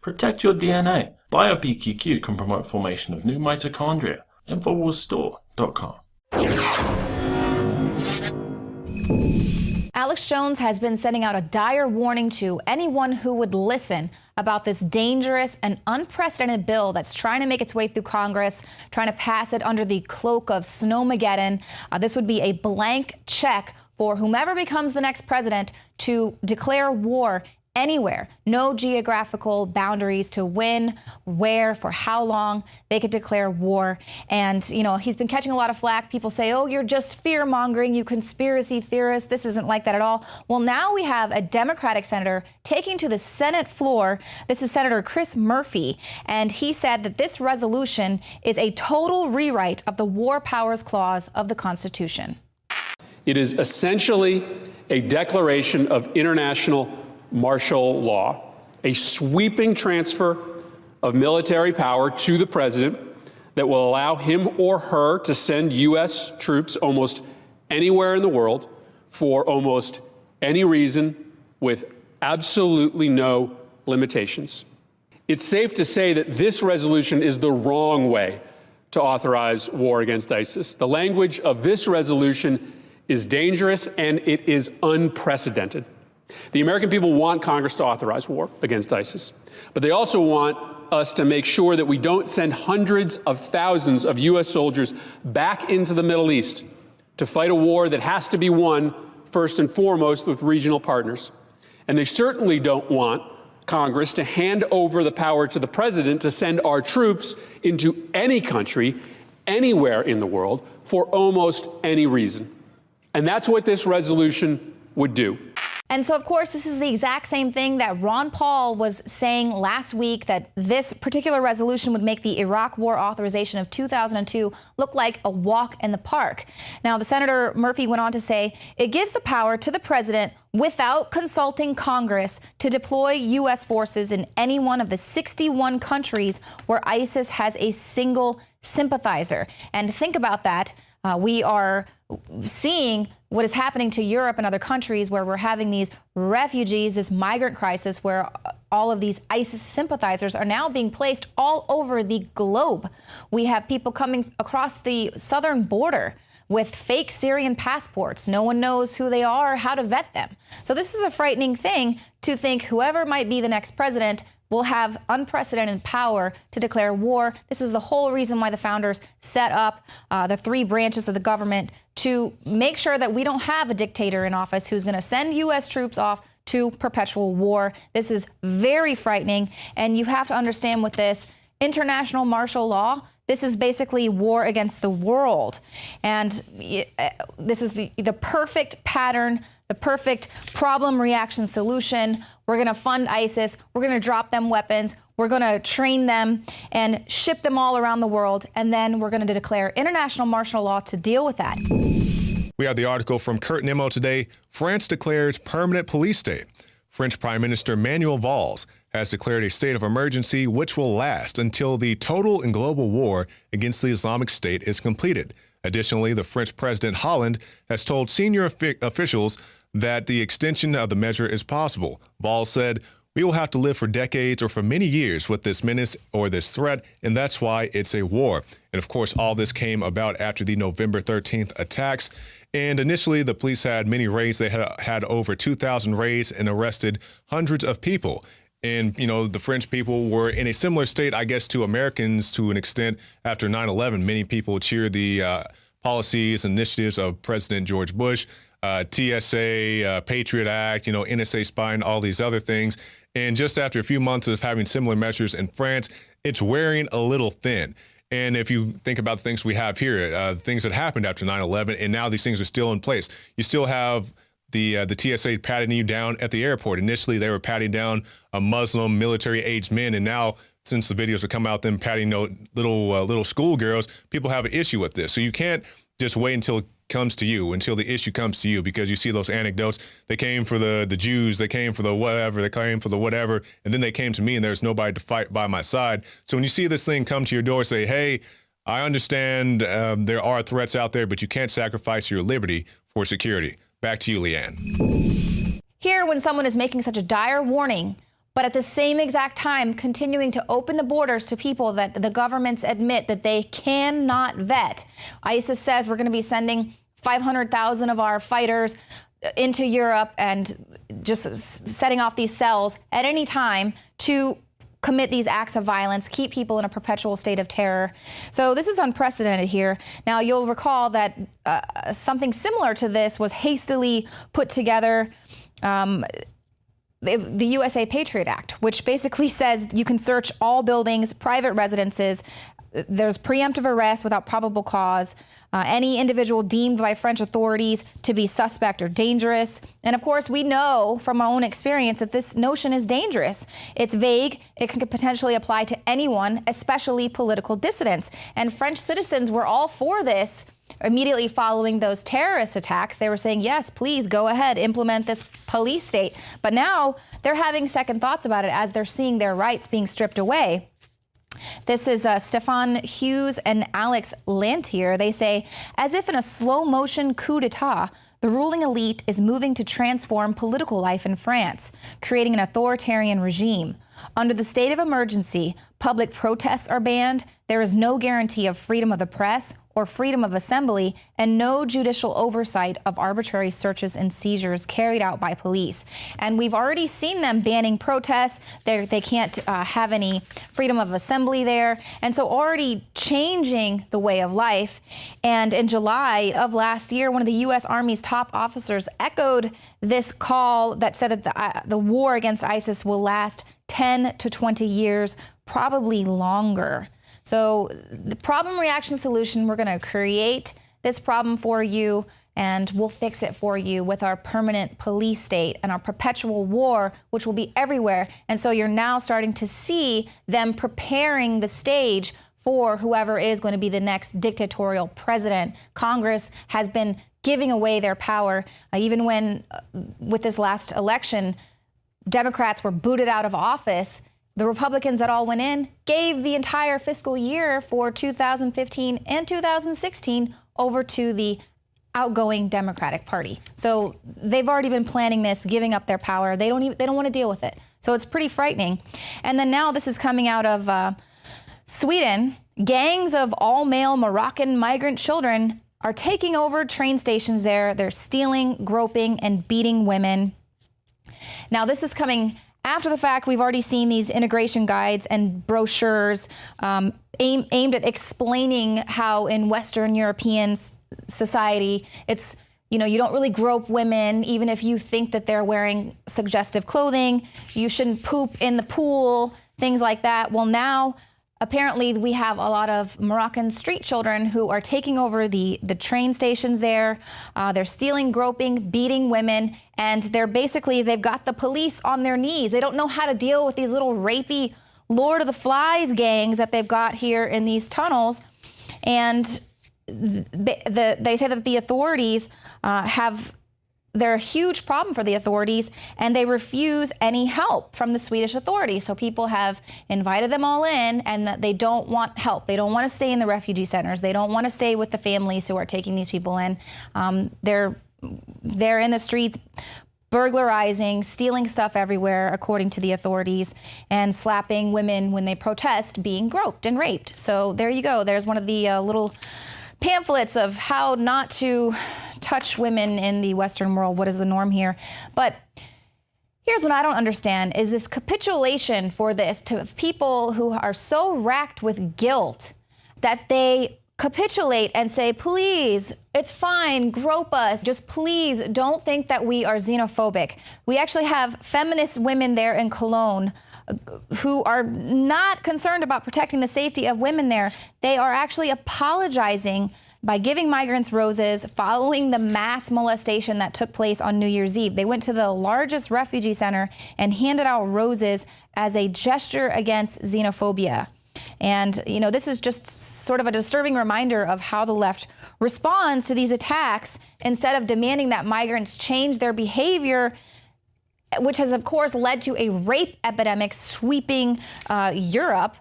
Protect your DNA. BioPQQ can promote formation of new mitochondria. Infowarsstore.com. Alex Jones has been sending out a dire warning to anyone who would listen about this dangerous and unprecedented bill that's trying to make its way through Congress, trying to pass it under the cloak of Snowmageddon. This would be a blank check for whomever becomes the next president to declare war anywhere. No geographical boundaries to when, where, for how long they could declare war. And, you know, he's been catching a lot of flack. People say, oh, you're just fear-mongering, you conspiracy theorists. This isn't like that at all. Well, now we have a Democratic senator taking to the Senate floor. This is Senator Chris Murphy. And he said that this resolution is a total rewrite of the War Powers Clause of the Constitution. It is essentially a declaration of international martial law, a sweeping transfer of military power to the president that will allow him or her to send U.S. troops almost anywhere in the world for almost any reason with absolutely no limitations. It's safe to say that this resolution is the wrong way to authorize war against ISIS. The language of this resolution is dangerous and it is unprecedented. The American people want Congress to authorize war against ISIS, but they also want us to make sure that we don't send hundreds of thousands of U.S. soldiers back into the Middle East to fight a war that has to be won first and foremost with regional partners. And they certainly don't want Congress to hand over the power to the president to send our troops into any country, anywhere in the world, for almost any reason. And that's what this resolution would do. And so, of course, this is the exact same thing that Ron Paul was saying last week, that this particular resolution would make the Iraq War authorization of 2002 look like a walk in the park. Now, the Senator Murphy went on to say it gives the power to the president without consulting Congress to deploy U.S. forces in any one of the 61 countries where ISIS has a single sympathizer. And think about that. We are seeing what is happening to Europe and other countries where we're having these refugees, this migrant crisis where all of these ISIS sympathizers are now being placed all over the globe. We have people coming across the southern border with fake Syrian passports. No one knows who they are, how to vet them. So this is a frightening thing to think whoever might be the next president will have unprecedented power to declare war. This was the whole reason why the founders set up the three branches of the government, to make sure that we don't have a dictator in office who's going to send U.S. troops off to perpetual war. This is very frightening. And you have to understand with this international martial law, this is basically war against the world. And this is the perfect pattern, the perfect problem reaction solution. We're going to fund ISIS. We're going to drop them weapons. We're going to train them and ship them all around the world. And then we're going to declare international martial law to deal with that. We have the article from Kurt Nimmo today. France declares permanent police state. French Prime Minister Manuel Valls has declared a state of emergency which will last until the total and global war against the Islamic State is completed. Additionally, the French President Hollande has told senior officials that the extension of the measure is possible. Valls said, "We will have to live for decades or for many years with this menace or this threat, and that's why it's a war." And of course, all this came about after the November 13th attacks. And initially, the police had many raids. They had over 2,000 raids and arrested hundreds of people. And, you know, the French people were in a similar state, I guess, to Americans to an extent after 9/11. Many people cheered the policies and initiatives of President George Bush, TSA, Patriot Act, you know, NSA spying, all these other things. And just after a few months of having similar measures in France, it's wearing a little thin. And if you think about the things we have here, things that happened after 9/11, and now these things are still in place. You still have the TSA patting you down at the airport. Initially, they were patting down Muslim military-aged men, and now, since the videos have come out, them patting little schoolgirls, people have an issue with this. So you can't just wait until it comes to you, until the issue comes to you, because you see those anecdotes. They came for the Jews, they came for the whatever, they came for the whatever, and then they came to me, and there's nobody to fight by my side. So when you see this thing come to your door, say, hey, I understand there are threats out there, but you can't sacrifice your liberty for security. Back to you, Leanne. Here, when someone is making such a dire warning, but but at the same exact time continuing to open the borders to people that the governments admit that they cannot vet. ISIS says we're going to be sending 500,000 of our fighters into Europe and just setting off these cells at any time to commit these acts of violence, keep people in a perpetual state of terror. So this is unprecedented here. Now, you'll recall that something similar to this was hastily put together, the USA Patriot Act, which basically says you can search all buildings, private residences. There's preemptive arrest without probable cause. Any individual deemed by French authorities to be suspect or dangerous. And of course, we know from our own experience that this notion is dangerous. It's vague. It can potentially apply to anyone, especially political dissidents. And French citizens were all for this immediately following those terrorist attacks. They were saying, yes, please go ahead, implement this police state. But now they're having second thoughts about it as they're seeing their rights being stripped away. This is Stefan Hughes and Alex Lantier. They say, as if in a slow motion coup d'etat, the ruling elite is moving to transform political life in France, creating an authoritarian regime. Under the state of emergency, public protests are banned. There is no guarantee of freedom of the press or freedom of assembly, and no judicial oversight of arbitrary searches and seizures carried out by police. And we've already seen them banning protests. They can't have any freedom of assembly there. And so already changing the way of life. And in July of last year, one of the U.S. Army's top officers echoed this call that said that the war against ISIS will last 10 to 20 years, probably longer. So the problem, reaction, solution, we're going to create this problem for you and we'll fix it for you with our permanent police state and our perpetual war, which will be everywhere. And so you're now starting to see them preparing the stage for whoever is going to be the next dictatorial president. Congress has been giving away their power, even when with this last election, Democrats were booted out of office. The Republicans that all went in gave the entire fiscal year for 2015 and 2016 over to the outgoing Democratic Party. So they've already been planning this, giving up their power. They don't want to deal with it. So it's pretty frightening. And then now this is coming out of Sweden. Gangs of all-male Moroccan migrant children are taking over train stations there. They're stealing, groping, and beating women. Now this is coming after the fact. We've already seen these integration guides and brochures aimed at explaining how in Western European society, it's, you don't really grope women, even if you think that they're wearing suggestive clothing. You shouldn't poop in the pool, things like that. Well, now, apparently, we have a lot of Moroccan street children who are taking over the train stations there. They're stealing, groping, beating women, and they've got the police on their knees. They don't know how to deal with these little rapey Lord of the Flies gangs that they've got here in these tunnels. And they say that the authorities they're a huge problem for the authorities, and they refuse any help from the Swedish authorities. So people have invited them all in, and that they don't want help. They don't want to stay in the refugee centers. They don't want to stay with the families who are taking these people in. They're in the streets burglarizing, stealing stuff everywhere, according to the authorities, and slapping women when they protest, being groped and raped. So there you go. There's one of the little pamphlets of how not to touch women in the Western world. What is the norm here? But here's what I don't understand is this capitulation for this to people who are so racked with guilt that they capitulate and say, please, it's fine, grope us. Just please don't think that we are xenophobic. We actually have feminist women there in Cologne who are not concerned about protecting the safety of women there. They are actually apologizing by giving migrants roses following the mass molestation that took place on New Year's Eve. They went to the largest refugee center and handed out roses as a gesture against xenophobia. And, this is just sort of a disturbing reminder of how the left responds to these attacks. Instead of demanding that migrants change their behavior, which has, of course, led to a rape epidemic sweeping Europe,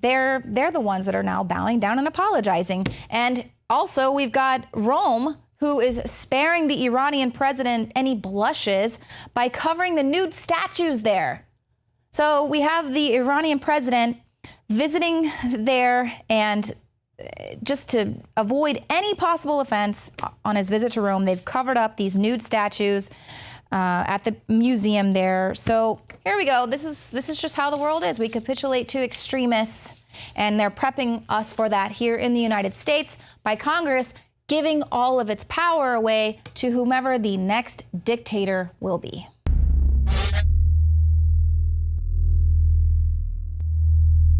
they're the ones that are now bowing down and apologizing. And also, we've got Rome, who is sparing the Iranian president any blushes by covering the nude statues there. So we have the Iranian president visiting there, and just to avoid any possible offense on his visit to Rome, they've covered up these nude statues at the museum there. So here we go. This is just how the world is. We capitulate to extremists, and they're prepping us for that here in the United States by Congress giving all of its power away to whomever the next dictator will be.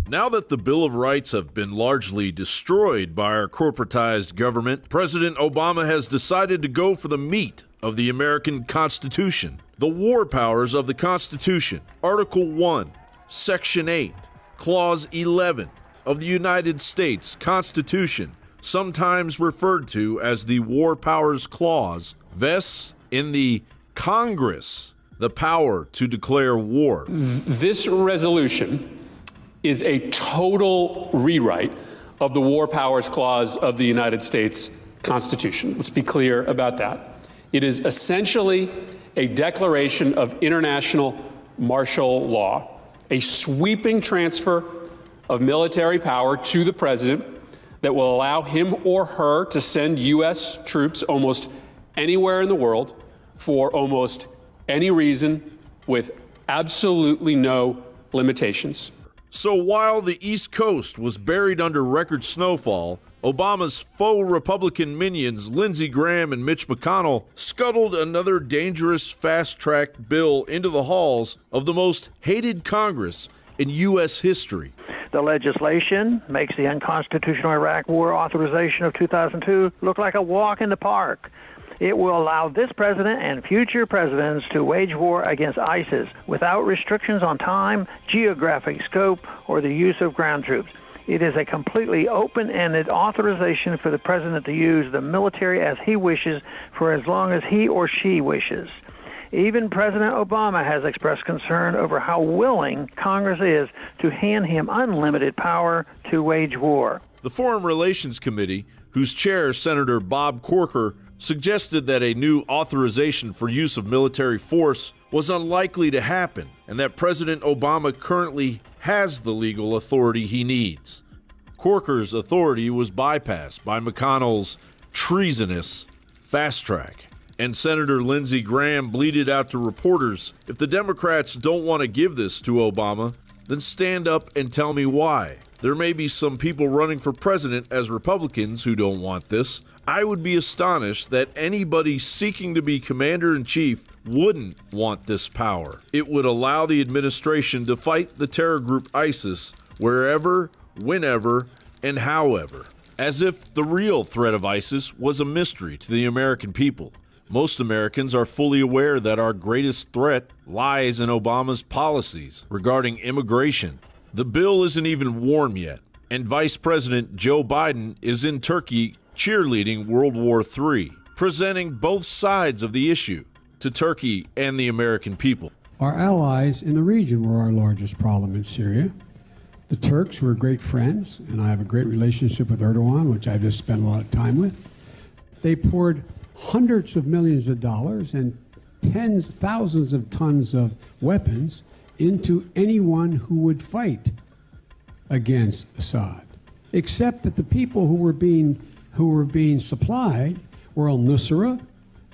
Now that the Bill of Rights have been largely destroyed by our corporatized government, President Obama has decided to go for the meat of the American Constitution. The war powers of the Constitution, Article 1, Section 8, Clause 11 of the United States Constitution, sometimes referred to as the War Powers Clause, vests in the Congress the power to declare war. This resolution is a total rewrite of the War Powers Clause of the United States Constitution. Let's be clear about that. It is essentially a declaration of international martial law, a sweeping transfer of military power to the president that will allow him or her to send U.S. troops almost anywhere in the world for almost any reason with absolutely no limitations. So while the East Coast was buried under record snowfall, Obama's faux Republican minions Lindsey Graham and Mitch McConnell scuttled another dangerous fast-track bill into the halls of the most hated Congress in U.S. history. The legislation makes the unconstitutional Iraq War authorization of 2002 look like a walk in the park. It will allow this president and future presidents to wage war against ISIS without restrictions on time, geographic scope, or the use of ground troops. It is a completely open-ended authorization for the president to use the military as he wishes for as long as he or she wishes. Even President Obama has expressed concern over how willing Congress is to hand him unlimited power to wage war. The Foreign Relations Committee, whose chair Senator Bob Corker suggested that a new authorization for use of military force was unlikely to happen and that President Obama currently has the legal authority he needs. Corker's authority was bypassed by McConnell's treasonous fast track, and Senator Lindsey Graham bleated out to reporters, "If the Democrats don't want to give this to Obama, then stand up and tell me why. There may be some people running for president as Republicans who don't want this. I would be astonished that anybody seeking to be commander-in-chief wouldn't want this power. It would allow the administration to fight the terror group ISIS wherever, whenever, and however, as if the real threat of ISIS was a mystery to the American people. Most Americans are fully aware that our greatest threat lies in Obama's policies regarding immigration. The bill isn't even warm yet, and Vice President Joe Biden is in Turkey cheerleading World War III, presenting both sides of the issue to Turkey and the American people. Our allies in the region were our largest problem in Syria. The Turks were great friends, and I have a great relationship with Erdogan, which I've just spent a lot of time with. They poured hundreds of millions of dollars and thousands of tons of weapons into anyone who would fight against Assad, except that the people who were being supplied were al-Nusra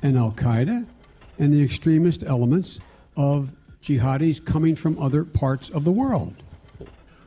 and Al-Qaeda and the extremist elements of jihadis coming from other parts of the world.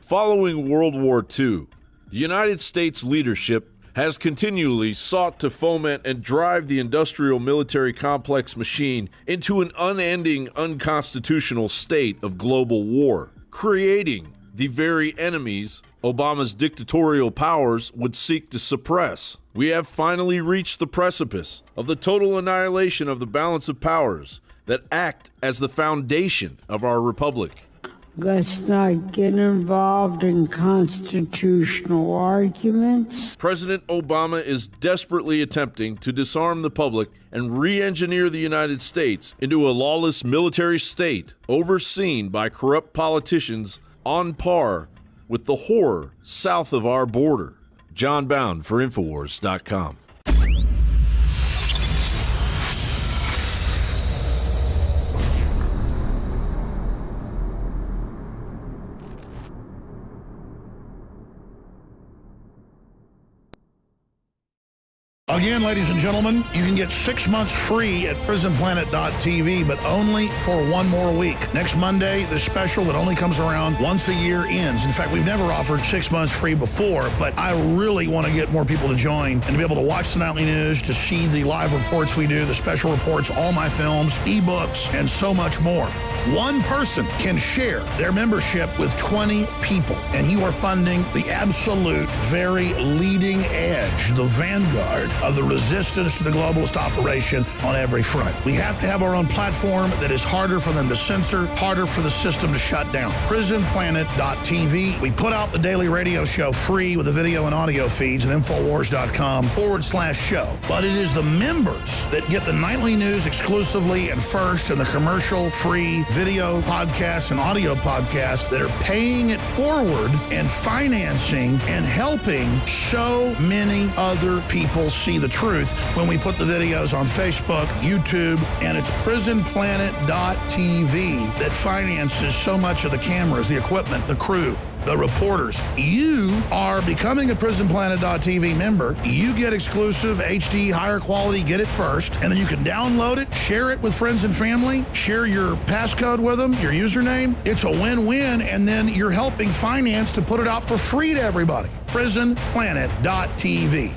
Following World War II, the United States leadership has continually sought to foment and drive the industrial military complex machine into an unending, unconstitutional state of global war, creating the very enemies Obama's dictatorial powers would seek to suppress. We have finally reached the precipice of the total annihilation of the balance of powers that act as the foundation of our republic. Let's not get involved in constitutional arguments. President Obama is desperately attempting to disarm the public and re-engineer the United States into a lawless military state overseen by corrupt politicians on par with the horror south of our border. John Bound for Infowars.com. Again, ladies and gentlemen, you can get 6 months free at prisonplanet.tv, but only for 1 more week. Next Monday, the special that only comes around once a year ends. In fact, we've never offered 6 months free before, but I really want to get more people to join and to be able to watch the nightly news, to see the live reports we do, the special reports, all my films, ebooks, and so much more. One person can share their membership with 20 people, and you are funding the absolute very leading edge, the vanguard of the resistance to the globalist operation on every front. We have to have our own platform that is harder for them to censor, harder for the system to shut down. prisonplanet.tv. We put out the daily radio show free with the video and audio feeds at Infowars.com/show. But it is the members that get the nightly news exclusively and first, and the commercial-free video podcasts and audio podcasts that are paying it forward and financing and helping so many other people see the truth when we put the videos on Facebook, YouTube, and it's prisonplanet.tv that finances so much of the cameras, the equipment, the crew, the reporters. You are becoming a prisonplanet.tv member. You get exclusive HD, higher quality, get it first, and then you can download it, share it with friends and family, share your passcode with them, your username. It's a win-win, and then you're helping finance to put it out for free to everybody. prisonplanet.tv.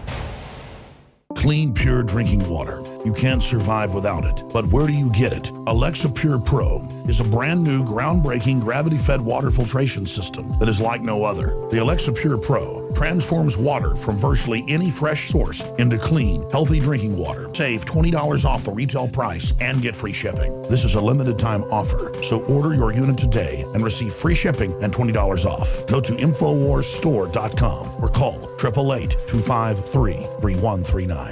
Clean, pure drinking water. You can't survive without it. But where do you get it? Alexa Pure Pro is a brand new, groundbreaking, gravity-fed water filtration system that is like no other. The Alexa Pure Pro transforms water from virtually any fresh source into clean, healthy drinking water. Save $20 off the retail price and get free shipping. This is a limited time offer, so order your unit today and receive free shipping and $20 off. Go to InfoWarsStore.com or call 888-253-3139.